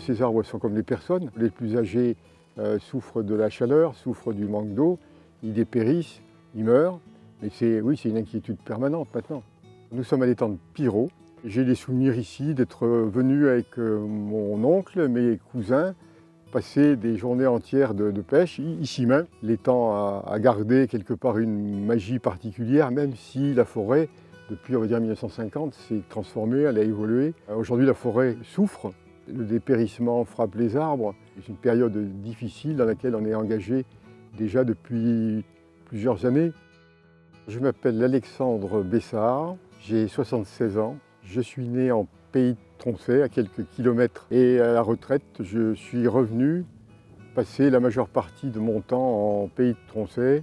Ces arbres sont comme les personnes. Les plus âgés souffrent de la chaleur, souffrent du manque d'eau, ils dépérissent, ils meurent. Mais c'est une inquiétude permanente maintenant. Nous sommes à l'étang de Pirot. J'ai des souvenirs ici d'être venu avec mon oncle, mes cousins, passer des journées entières de pêche, ici même. L'étang a gardé quelque part une magie particulière, même si la forêt, depuis on va dire 1950, s'est transformée, elle a évolué. Aujourd'hui la forêt souffre, le dépérissement frappe les arbres. C'est une période difficile dans laquelle on est engagé déjà depuis plusieurs années. Je m'appelle Alexandre Bessard, j'ai 76 ans. Je suis né en pays de Tronchet, à quelques kilomètres. Et à la retraite, je suis revenu passer la majeure partie de mon temps en pays de Tronchet,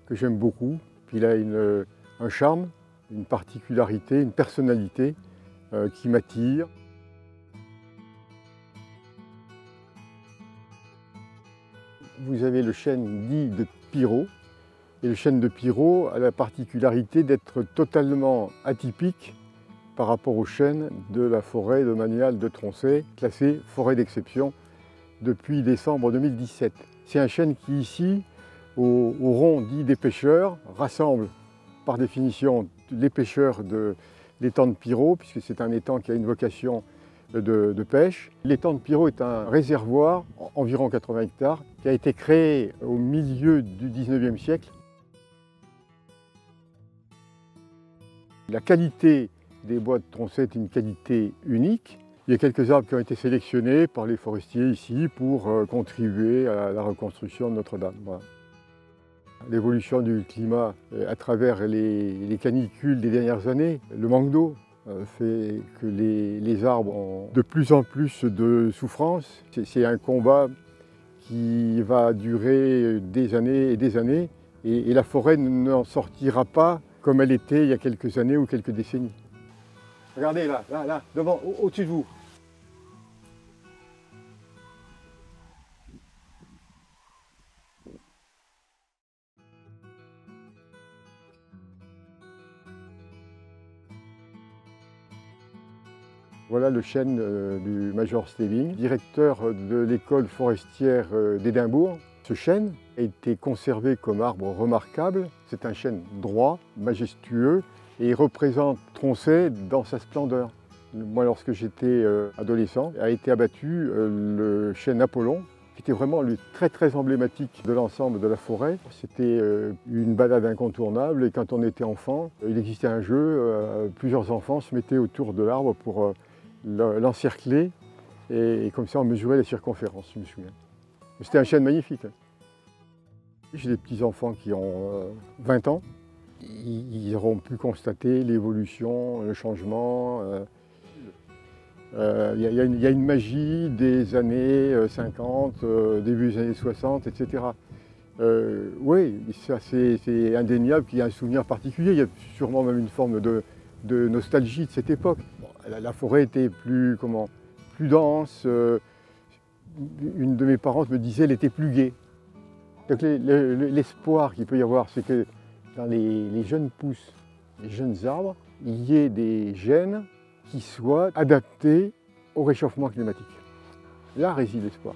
que j'aime beaucoup. Puis il a un charme, une particularité, une personnalité qui m'attire. Vous avez le chêne dit de Pirot. Et le chêne de Pirot a la particularité d'être totalement atypique par rapport au chêne de la forêt domaniale de Tronchet, classé forêt d'exception depuis décembre 2017. C'est un chêne qui ici, au rond dit des pêcheurs, rassemble par définition les pêcheurs de l'étang de Pirot, puisque c'est un étang qui a une vocation de pêche. L'étang de Pirot est un réservoir, environ 80 hectares, qui a été créé au milieu du 19e siècle. La qualité des bois de Tronchet est une qualité unique. Il y a quelques arbres qui ont été sélectionnés par les forestiers ici pour contribuer à la reconstruction de Notre-Dame. Voilà. L'évolution du climat à travers les canicules des dernières années, le manque d'eau fait que les arbres ont de plus en plus de souffrance. C'est un combat qui va durer des années et des années et la forêt n'en sortira pas comme elle était il y a quelques années ou quelques décennies. Regardez là, devant, au-dessus de vous. Voilà le chêne du Major Stilling, directeur de l'école forestière d'Édimbourg. Ce chêne a été conservé comme arbre remarquable. C'est un chêne droit, majestueux, et il représente Tronchet dans sa splendeur. Moi, lorsque j'étais adolescent, a été abattu le chêne Apollon, qui était vraiment très emblématique de l'ensemble de la forêt. C'était une balade incontournable, et quand on était enfant, il existait un jeu, plusieurs enfants se mettaient autour de l'arbre pour l'encercler, et comme ça on mesurait la circonférence, je me souviens. C'était un chêne magnifique. J'ai des petits-enfants qui ont 20 ans. Ils auront pu constater l'évolution, le changement. Il y a une magie des années 50, début des années 60, etc. Oui, c'est indéniable qu'il y a un souvenir particulier. Il y a sûrement même une forme de nostalgie de cette époque. Bon, la forêt était plus dense. Une de mes parentes me disait qu'elle était plus gaie. Donc l'espoir qu'il peut y avoir, c'est que dans les jeunes pousses, les jeunes arbres, il y ait des gènes qui soient adaptés au réchauffement climatique. Là réside l'espoir.